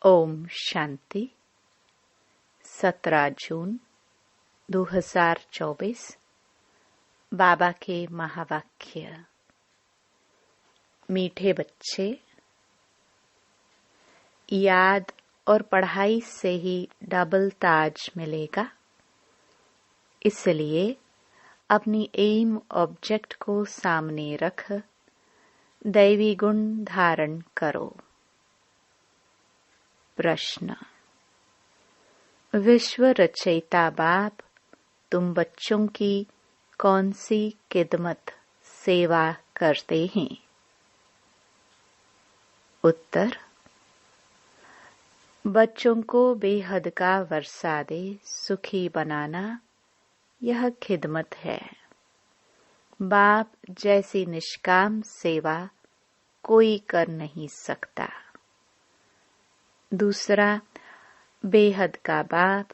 ओम शांति। 17 जून 2024। बाबा के महावाक्य। मीठे बच्चे, याद और पढ़ाई से ही डबल ताज मिलेगा, इसलिए अपनी एम ऑब्जेक्ट को सामने रख दैवी गुण धारण करो। प्रश्न। विश्व रचयिता बाप, तुम बच्चों की कौन सी खिदमत सेवा करते हैं? उत्तर। बच्चों को बेहद का वर्षा दे सुखी बनाना, यह खिदमत है। बाप जैसी निष्काम सेवा कोई कर नहीं सकता। दूसरा, बेहद का बाप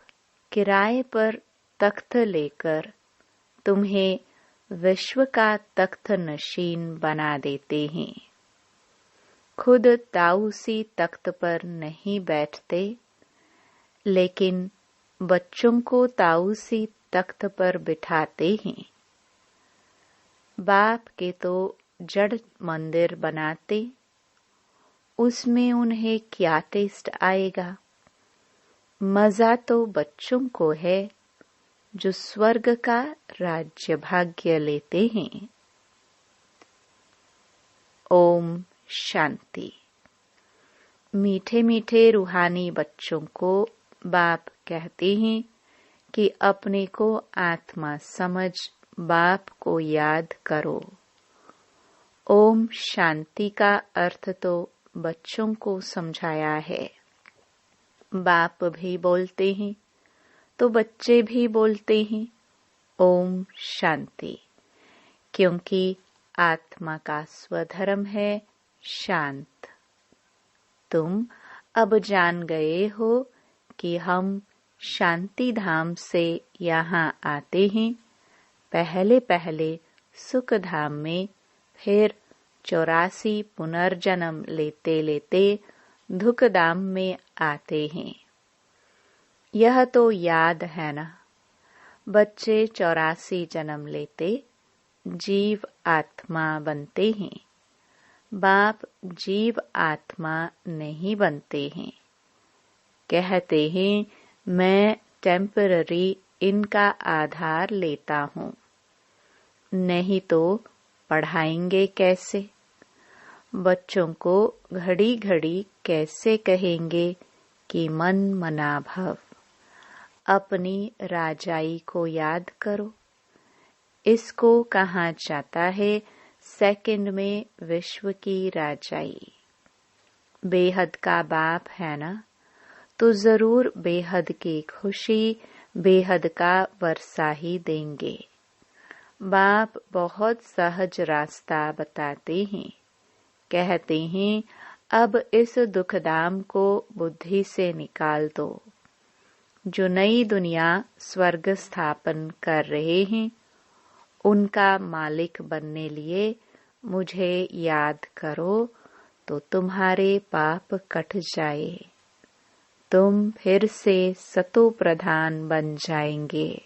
किराए पर तख्त लेकर तुम्हें विश्व का तख्त नशीन बना देते हैं। खुद ताऊसी तख्त पर नहीं बैठते, लेकिन बच्चों को ताऊसी तख्त पर बिठाते हैं। बाप के तो जड़ मंदिर बनाते, उसमें उन्हें क्या टेस्ट आएगा? मजा तो बच्चों को है जो स्वर्ग का राज्य भाग्य लेते हैं। ओम शांति। मीठे मीठे रूहानी बच्चों को बाप कहते हैं कि अपने को आत्मा समझ बाप को याद करो। ओम शांति का अर्थ तो बच्चों को समझाया है। बाप भी बोलते हैं तो बच्चे भी बोलते हैं ओम शांति, क्योंकि आत्मा का स्वधर्म है शांत। तुम अब जान गए हो कि हम शांति धाम से यहाँ आते हैं। पहले पहले सुख धाम में, फिर 84 पुनर्जन्म लेते लेते दुख धाम में आते हैं। यह तो याद है ना? बच्चे 84 जन्म लेते जीव आत्मा बनते हैं। बाप जीव आत्मा नहीं बनते हैं। कहते हैं मैं टेम्पररी इनका आधार लेता हूँ। नहीं तो पढ़ाएंगे कैसे? बच्चों को घड़ी घड़ी कैसे कहेंगे कि मन मना भव? अपनी राजाई को याद करो। इसको कहा जाता है सेकंड में विश्व की राजाई। बेहद का बाप है ना, तो जरूर बेहद की खुशी, बेहद का वर्षा ही देंगे। बाप बहुत सहज रास्ता बताते हैं। कहते हैं अब इस दुखधाम को बुद्धि से निकाल दो। जो नई दुनिया स्वर्ग स्थापन कर रहे हैं, उनका मालिक बनने लिए मुझे याद करो तो तुम्हारे पाप कट जाए। तुम फिर से सतो प्रधान बन जाएंगे।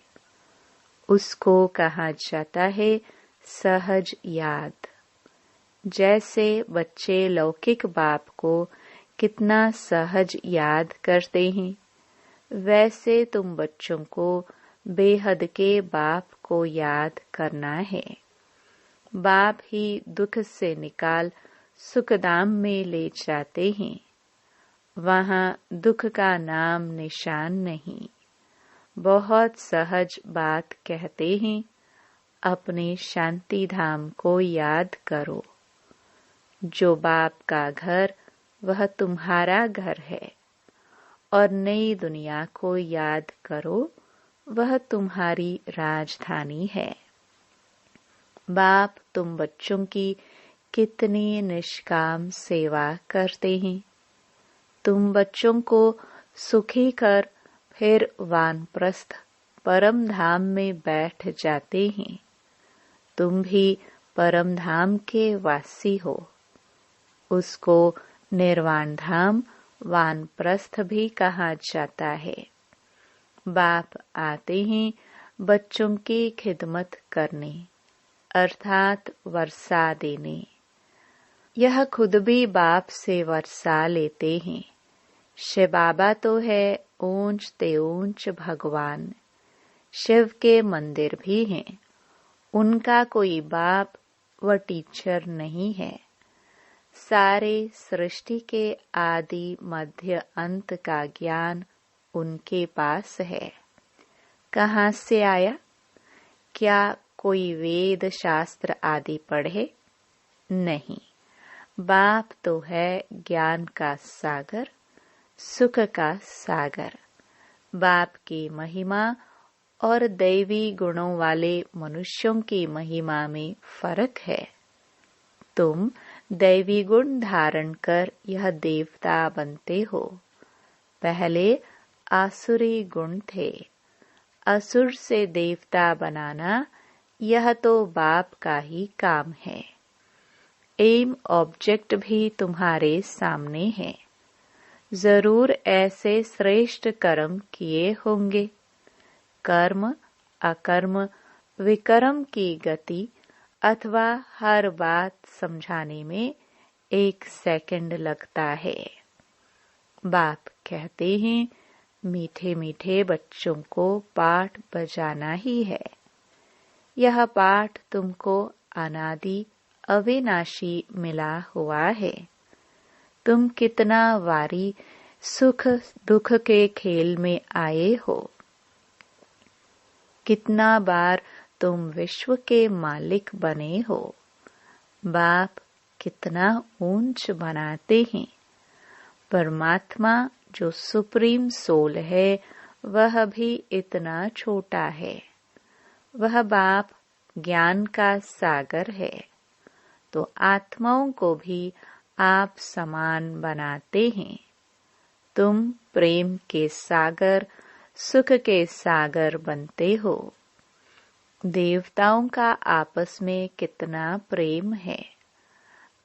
उसको कहा जाता है सहज याद। जैसे बच्चे लौकिक बाप को कितना सहज याद करते हैं, वैसे तुम बच्चों को बेहद के बाप को याद करना है। बाप ही दुख से निकाल सुखधाम में ले जाते हैं। वहाँ दुख का नाम निशान नहीं। बहुत सहज बात कहते हैं, अपने शांति धाम को याद करो। जो बाप का घर, वह तुम्हारा घर है। और नई दुनिया को याद करो, वह तुम्हारी राजधानी है। बाप तुम बच्चों की कितनी निष्काम सेवा करते हैं। तुम बच्चों को सुखी कर फिर वानप्रस्थ परम धाम में बैठ जाते हैं। तुम भी परम धाम के वासी हो। उसको निर्वाण धाम वानप्रस्थ भी कहा जाता है। बाप आते हैं बच्चों की खिदमत करने, अर्थात वर्षा देने। यह खुद भी बाप से वर्षा लेते हैं। शिव बाबा तो है ऊंच ते ऊंच भगवान। शिव के मंदिर भी हैं। उनका कोई बाप व टीचर नहीं है। सारे सृष्टि के आदि मध्य अंत का ज्ञान उनके पास है। कहाँ से आया? क्या कोई वेद शास्त्र आदि पढ़े? नहीं। बाप तो है ज्ञान का सागर, सुख का सागर। बाप की महिमा और दैवी गुणों वाले मनुष्यों की महिमा में फर्क है। तुम दैवी गुण धारण कर यह देवता बनते हो। पहले आसुरी गुण थे। असुर से देवता बनाना यह तो बाप का ही काम है। एम ऑब्जेक्ट भी तुम्हारे सामने है। जरूर ऐसे श्रेष्ठ कर्म किए होंगे। कर्म, अकर्म, विकर्म की गति अथवा हर बात समझाने में 1 सेकंड लगता है। बाप कहते हैं मीठे मीठे बच्चों को पाठ बजाना ही है। यह पाठ तुमको अनादि अविनाशी मिला हुआ है। तुम कितना वारी सुख दुख के खेल में आए हो। कितना बार तुम विश्व के मालिक बने हो। बाप कितना ऊंच बनाते हैं। परमात्मा जो सुप्रीम सोल है वह भी इतना छोटा है। वह बाप ज्ञान का सागर है। तो आत्माओं को भी आप समान बनाते हैं। तुम प्रेम के सागर, सुख के सागर बनते हो। देवताओं का आपस में कितना प्रेम है।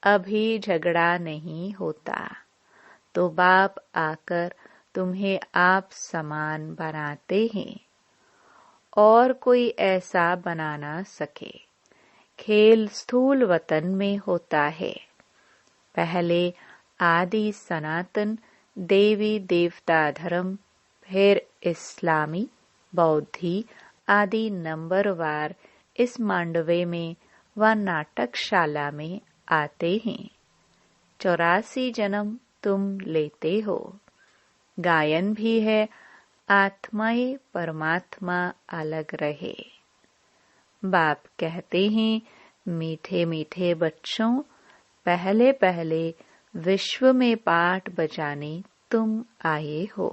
अभी झगड़ा नहीं होता। तो बाप आकर तुम्हें आप समान बनाते हैं। और कोई ऐसा बना ना सके। खेल स्थूल वतन में होता है। पहले आदि सनातन देवी देवता धर्म, फिर इस्लामी, बौद्धि आदि नंबरवार इस मांडवे में व नाटकशाला में आते हैं। 84 जन्म तुम लेते हो। गायन भी है आत्माएं परमात्मा अलग रहे। बाप कहते हैं मीठे मीठे बच्चों, पहले पहले विश्व में पाठ बजाने तुम आए हो।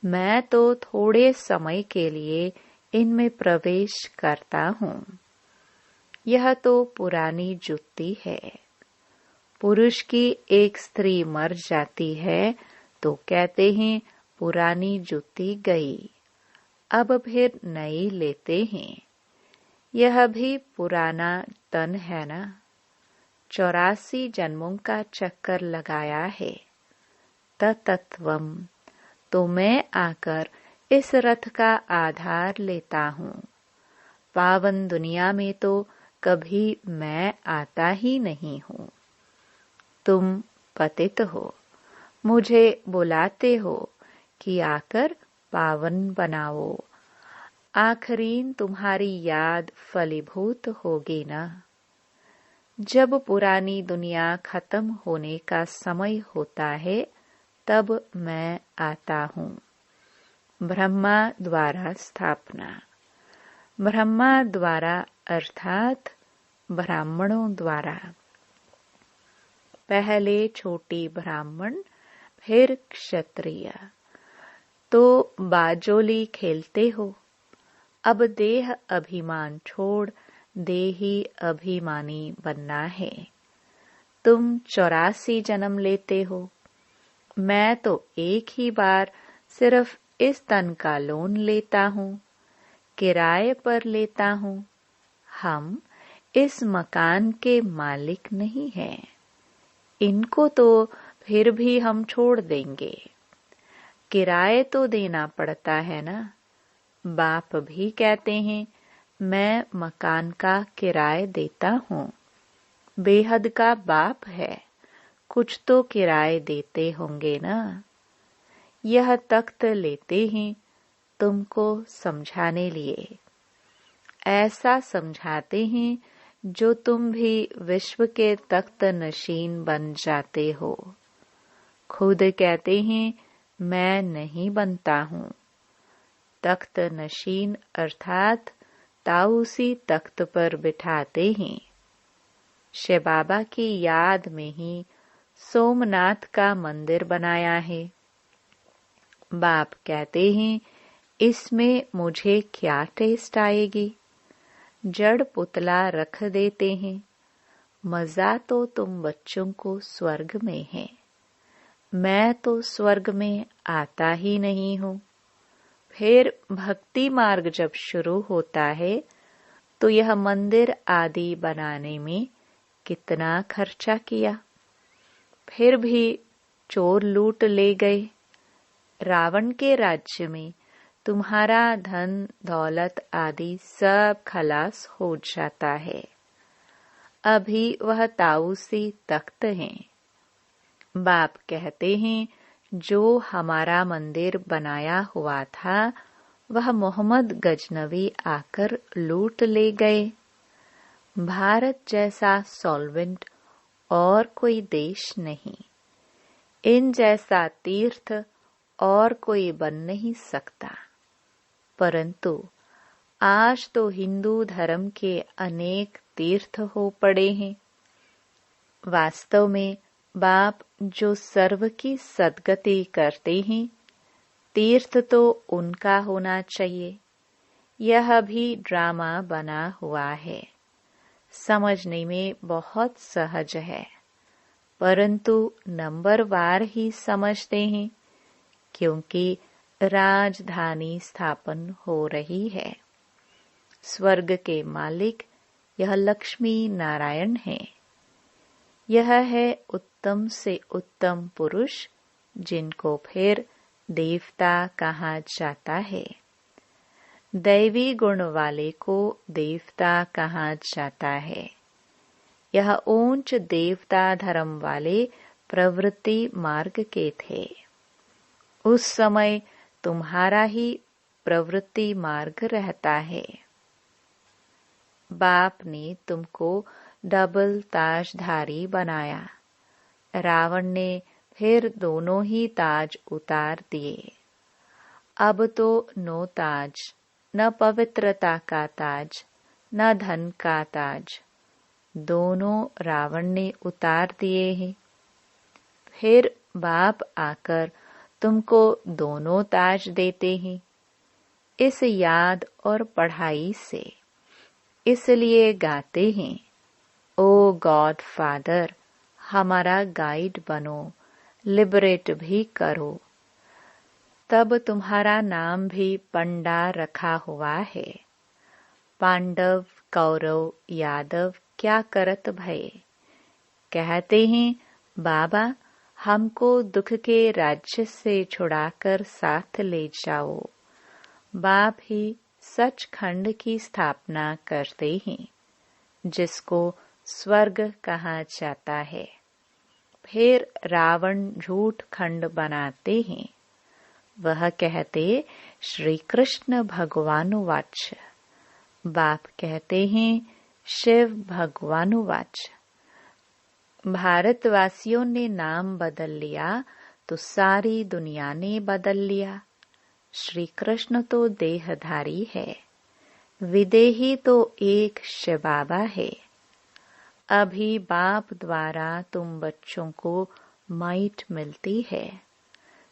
मैं तो थोड़े समय के लिए इनमें प्रवेश करता हूँ। यह तो पुरानी जुत्ती है। पुरुष की एक स्त्री मर जाती है तो कहते हैं पुरानी जुत्ती गई, अब फिर नई लेते हैं। यह भी पुराना तन है ना। 84 जन्मों का चक्कर लगाया है। तत्वम, तो मैं आकर इस रथ का आधार लेता हूँ। पावन दुनिया में तो कभी मैं आता ही नहीं हूँ। तुम पतित हो, मुझे बुलाते हो कि आकर पावन बनाओ। आखरीन तुम्हारी याद फलीभूत होगी ना। जब पुरानी दुनिया खत्म होने का समय होता है तब मैं आता हूँ। ब्रह्मा द्वारा स्थापना। ब्रह्मा द्वारा अर्थात ब्राह्मणों द्वारा। पहले छोटी ब्राह्मण, फिर क्षत्रिय। तो बाजोली खेलते हो। अब देह अभिमान छोड़ देही अभिमानी बनना है। तुम 84 जन्म लेते हो। मैं तो एक ही बार सिर्फ इस तन का लोन लेता हूँ, किराए पर लेता हूँ। हम इस मकान के मालिक नहीं हैं। इनको तो फिर भी हम छोड़ देंगे। किराए तो देना पड़ता है ना। बाप भी कहते हैं, मैं मकान का किराए देता हूँ। बेहद का बाप है, कुछ तो किराए देते होंगे ना। यह तख्त लेते हैं तुमको समझाने लिए। ऐसा समझाते हैं जो तुम भी विश्व के तख्त नशीन बन जाते हो। खुद कहते हैं, मैं नहीं बनता हूँ। तख्त नशीन अर्थात ताऊसी तख्त पर बिठाते हैं। शिव बाबा की याद में ही सोमनाथ का मंदिर बनाया है। बाप कहते हैं, इसमें मुझे क्या टेस्ट आएगी। जड़ पुतला रख देते हैं। मजा तो तुम बच्चों को स्वर्ग में है। मैं तो स्वर्ग में आता ही नहीं हूँ। फिर भक्ति मार्ग जब शुरू होता है तो यह मंदिर आदि बनाने में कितना खर्चा किया। फिर भी चोर लूट ले गए। रावण के राज्य में तुम्हारा धन दौलत आदि सब खलास हो जाता है। अभी वह ताऊसी तख्त है। बाप कहते हैं, जो हमारा मंदिर बनाया हुआ था वह मोहम्मद गजनवी आकर लूट ले गए। भारत जैसा सॉल्वेंट और कोई देश नहीं। इन जैसा तीर्थ और कोई बन नहीं सकता। परंतु आज तो हिंदू धर्म के अनेक तीर्थ हो पड़े हैं। वास्तव में बाप जो सर्व की सद्गति करते हैं, तीर्थ तो उनका होना चाहिए। यह भी ड्रामा बना हुआ है। समझने में बहुत सहज है, परंतु नंबरवार ही समझते हैं, क्योंकि राजधानी स्थापन हो रही है। स्वर्ग के मालिक यह लक्ष्मी नारायण है। यह है उत्तम से उत्तम पुरुष, जिनको फिर देवता कहा जाता है। दैवी गुण वाले को देवता कहा जाता है। यह ऊंच देवता धर्म वाले प्रवृत्ति मार्ग के थे। उस समय तुम्हारा ही प्रवृत्ति मार्ग रहता है। बाप ने तुमको डबल ताजधारी बनाया। रावण ने फिर दोनों ही ताज उतार दिए। अब तो नो ताज, न पवित्रता का ताज, न धन का ताज, दोनों रावण ने उतार दिए हैं। फिर बाप आकर तुमको दोनों ताज देते हैं, इस याद और पढ़ाई से। इसलिए गाते हैं, ओ गॉड फादर, हमारा गाइड बनो, लिबरेट भी करो। तब तुम्हारा नाम भी पंडा रखा हुआ है। पांडव कौरव यादव क्या करत भये। कहते हैं, बाबा हमको दुख के राज्य से छुड़ाकर साथ ले जाओ। बाप ही सचखंड की स्थापना करते हैं, जिसको स्वर्ग कहा जाता है। फिर रावण झूठ खंड बनाते हैं। वह कहते श्री कृष्ण भगवानुवाच। बाप कहते हैं शिव भगवानुवाच। भारतवासियों ने नाम बदल लिया तो सारी दुनिया ने बदल लिया। श्री कृष्ण तो देहधारी है, विदेही तो एक शिव बाबा है। अभी बाप द्वारा तुम बच्चों को माइट मिलती है।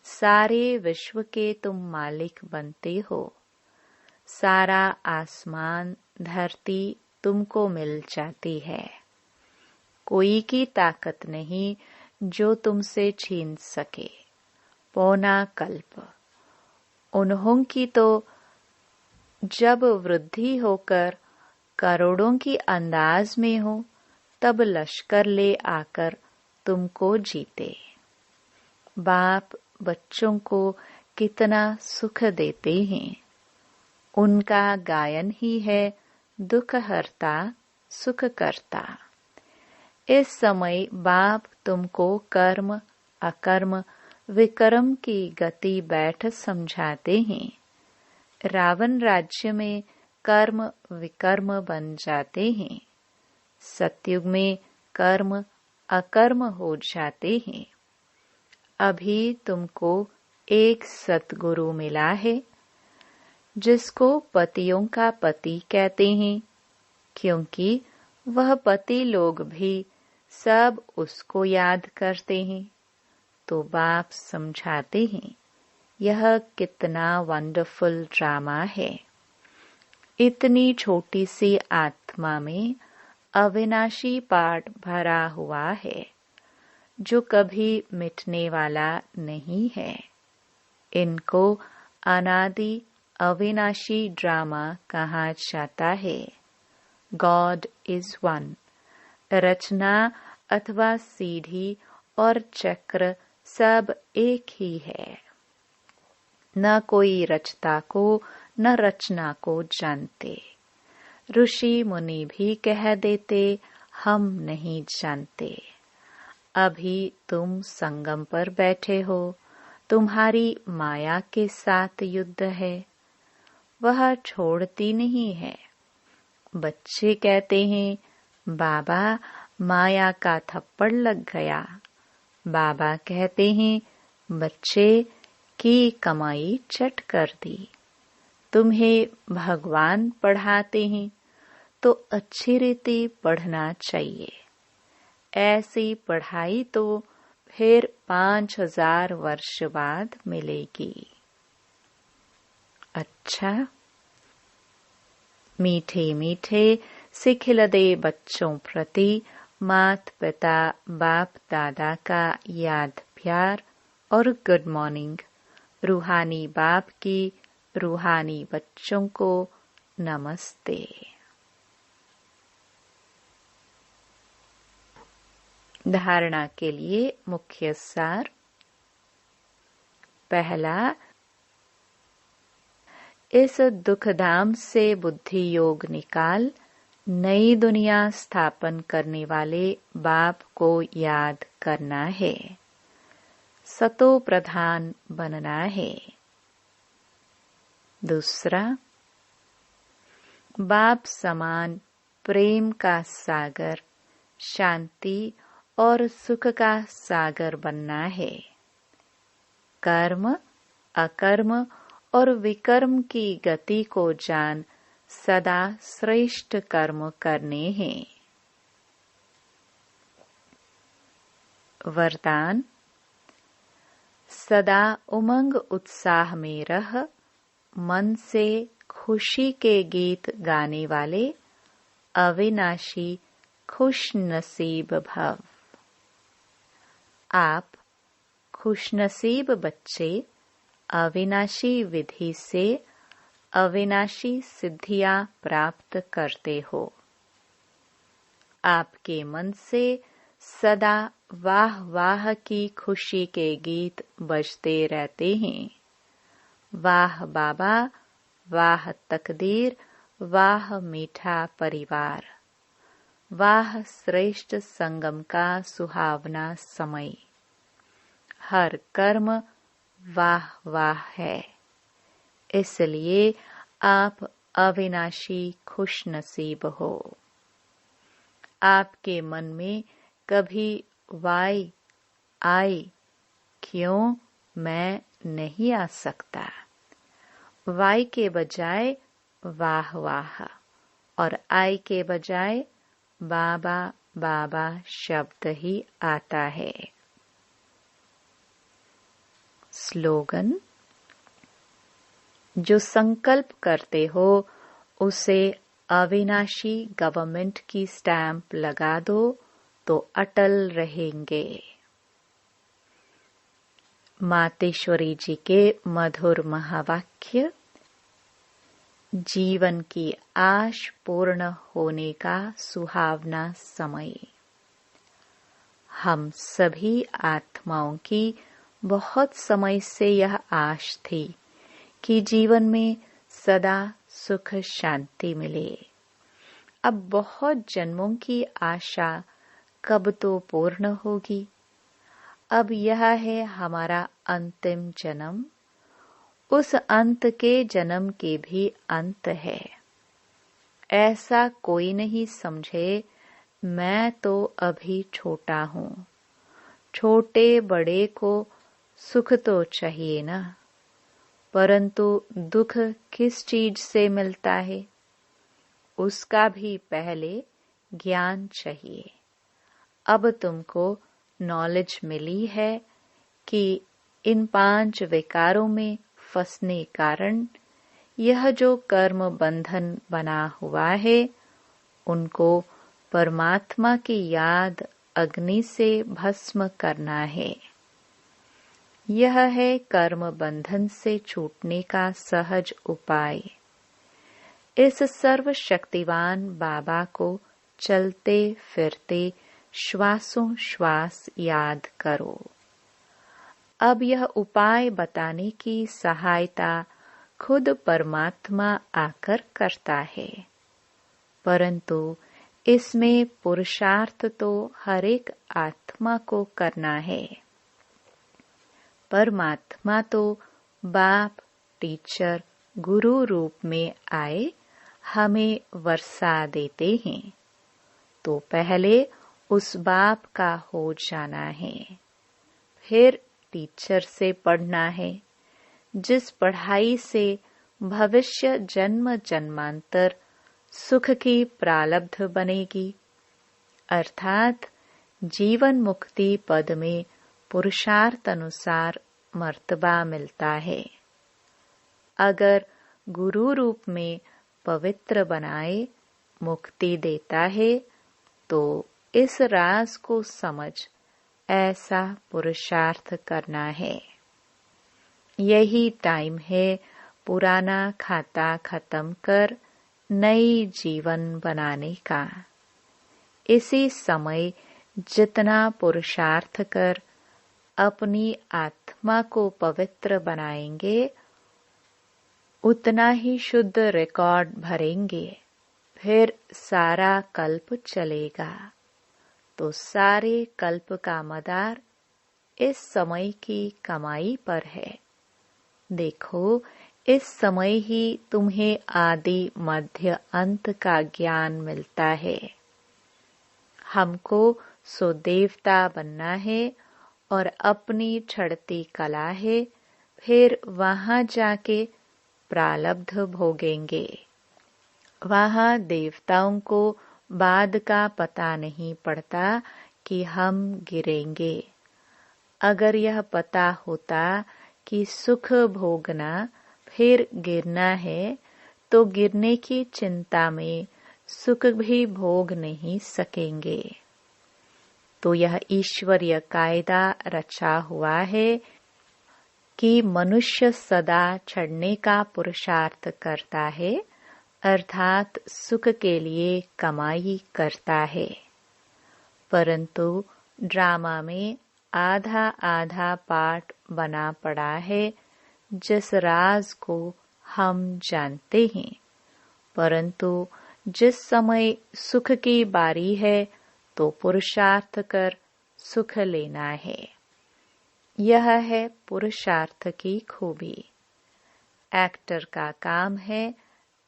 सारे विश्व के तुम मालिक बनते हो। सारा आसमान धरती तुमको मिल जाती है। कोई की ताकत नहीं जो तुमसे छीन सके। पौना कल्प उन्हों की तो जब वृद्धि होकर करोड़ों की अंदाज में हो, तब लश्कर ले आकर तुमको जीते। बाप बच्चों को कितना सुख देते हैं। उनका गायन ही है दुख हरता सुख करता। इस समय बाप तुमको कर्म अकर्म विकर्म की गति बैठ समझाते हैं। रावण राज्य में कर्म विकर्म बन जाते हैं। सतयुग में कर्म अकर्म हो जाते हैं। अभी तुमको एक सतगुरु मिला है, जिसको पतियों का पति कहते हैं, क्योंकि वह पति लोग भी सब उसको याद करते हैं। तो बाप समझाते हैं, यह कितना वंडरफुल ड्रामा है। इतनी छोटी सी आत्मा में अविनाशी पाठ भरा हुआ है, जो कभी मिटने वाला नहीं है। इनको अनादि अविनाशी ड्रामा कहा जाता है। God is one. रचना अथवा सीढ़ी और चक्र सब एक ही है। न कोई रचता को न रचना को जानते। ऋषि मुनि भी कह देते, हम नहीं जानते। अभी तुम संगम पर बैठे हो, तुम्हारी माया के साथ युद्ध है, वह छोड़ती नहीं है। बच्चे कहते हैं, बाबा माया का थप्पड़ लग गया। बाबा कहते हैं, बच्चे की कमाई चट कर दी। तुम्हें भगवान पढ़ाते हैं तो अच्छी रीति पढ़ना चाहिए। ऐसी पढ़ाई तो फिर 5000 वर्ष बाद मिलेगी। अच्छा, मीठे मीठे सिखिलदे बच्चों प्रति मात पिता बाप दादा का याद प्यार और गुड मॉर्निंग। रूहानी बाप की रूहानी बच्चों को नमस्ते। धारणा के लिए मुख्य सार। पहला, इस दुखधाम से बुद्धि योग निकाल नई दुनिया स्थापन करने वाले बाप को याद करना है। सतो प्रधान बनना है। दूसरा, बाप समान प्रेम का सागर, शांति और सुख का सागर बनना है। कर्म अकर्म और विकर्म की गति को जान सदा श्रेष्ठ कर्म करने हैं। वरदान, सदा उमंग उत्साह में रह, मन से खुशी के गीत गाने वाले अविनाशी खुश नसीब भव। आप खुशनसीब बच्चे अविनाशी विधि से अविनाशी सिद्धियां प्राप्त करते हो। आपके मन से सदा वाह वाह की खुशी के गीत बजते रहते हैं। वाह बाबा, वाह तकदीर, वाह मीठा परिवार, वाह श्रेष्ठ संगम का सुहावना समय। हर कर्म वाह वाह है। इसलिए आप अविनाशी खुश नसीब हो। आपके मन में कभी वाई आई क्यों मैं नहीं आ सकता। वाई के बजाय वाह वाह और आई के बजाय बाबा बाबा शब्द ही आता है। स्लोगन, जो संकल्प करते हो उसे अविनाशी गवर्नमेंट की स्टैंप लगा दो तो अटल रहेंगे। मातेश्वरी जी के मधुर महावाक्य। जीवन की आश पूर्ण होने का सुहावना समय। हम सभी आत्माओं की बहुत समय से यह आश थी कि जीवन में सदा सुख शांति मिले। अब बहुत जन्मों की आशा कब तो पूर्ण होगी। अब यह है हमारा अंतिम जन्म। उस अंत के जन्म के भी अंत है। ऐसा कोई नहीं समझे मैं तो अभी छोटा हूँ। छोटे बड़े को सुख तो चाहिए ना, परंतु दुख किस चीज से मिलता है उसका भी पहले ज्ञान चाहिए। अब तुमको नॉलेज मिली है कि इन 5 विकारों में फंसने कारण यह जो कर्म बंधन बना हुआ है उनको परमात्मा की याद अग्नि से भस्म करना है। यह है कर्म बंधन से छूटने का सहज उपाय। इस सर्वशक्तिवान बाबा को चलते फिरते श्वासों श्वास याद करो। अब यह उपाय बताने की सहायता खुद परमात्मा आकर करता है, परंतु इसमें पुरुषार्थ तो हर एक आत्मा को करना है। परमात्मा तो बाप टीचर गुरु रूप में आए हमें वर्षा देते हैं, तो पहले उस बाप का हो जाना है, फिर टीचर से पढ़ना है। जिस पढ़ाई से भविष्य जन्म जन्मांतर सुख की प्रालब्ध बनेगी, अर्थात जीवन मुक्ति पद में पुरुषार्थ अनुसार मर्तबा मिलता है। अगर गुरु रूप में पवित्र बनाए मुक्ति देता है तो इस राज को समझ ऐसा पुरुषार्थ करना है। यही टाइम है पुराना खाता खत्म कर नई जीवन बनाने का। इसी समय जितना पुरुषार्थ कर अपनी आत्मा को पवित्र बनाएंगे उतना ही शुद्ध रिकॉर्ड भरेंगे। फिर सारा कल्प चलेगा, तो सारे कल्प का मदार इस समय की कमाई पर है। देखो, इस समय ही तुम्हें आदि मध्य अंत का ज्ञान मिलता है। हमको सो देवता बनना है और अपनी चढ़ती कला है, फिर वहां जाके प्रालब्ध भोगेंगे। वहां देवताओं को बाद का पता नहीं पड़ता कि हम गिरेंगे। अगर यह पता होता कि सुख भोगना फिर गिरना है, तो गिरने की चिंता में सुख भी भोग नहीं सकेंगे। तो यह ईश्वरीय कायदा रचा हुआ है कि मनुष्य सदा चढ़ने का पुरुषार्थ करता है, अर्थात सुख के लिए कमाई करता है। परंतु ड्रामा में आधा आधा पार्ट बना पड़ा है, जिस राज को हम जानते हैं, परंतु जिस समय सुख की बारी है तो पुरुषार्थ कर सुख लेना है। यह है पुरुषार्थ की खूबी। एक्टर का काम है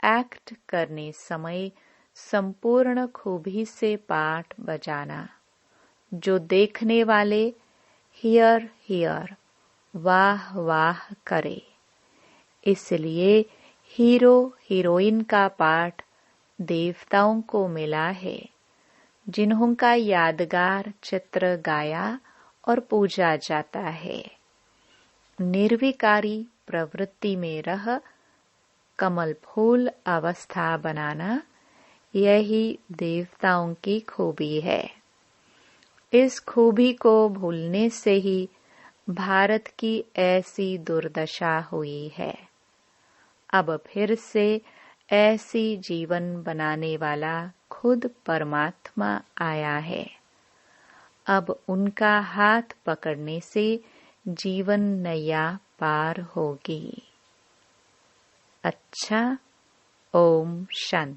एक्ट करने समय संपूर्ण खूबी से पाठ बजाना, जो देखने वाले हियर हियर वाह वाह करे। इसलिए हीरो हीरोइन का पाठ देवताओं को मिला है, जिन्हों का यादगार चित्र गाया और पूजा जाता है। निर्विकारी प्रवृत्ति में रह कमल फूल अवस्था बनाना, यही देवताओं की खूबी है। इस खूबी को भूलने से ही भारत की ऐसी दुर्दशा हुई है। अब फिर से ऐसी जीवन बनाने वाला खुद परमात्मा आया है। अब उनका हाथ पकड़ने से जीवन नया पार होगी। अच्छा, ओम शांति।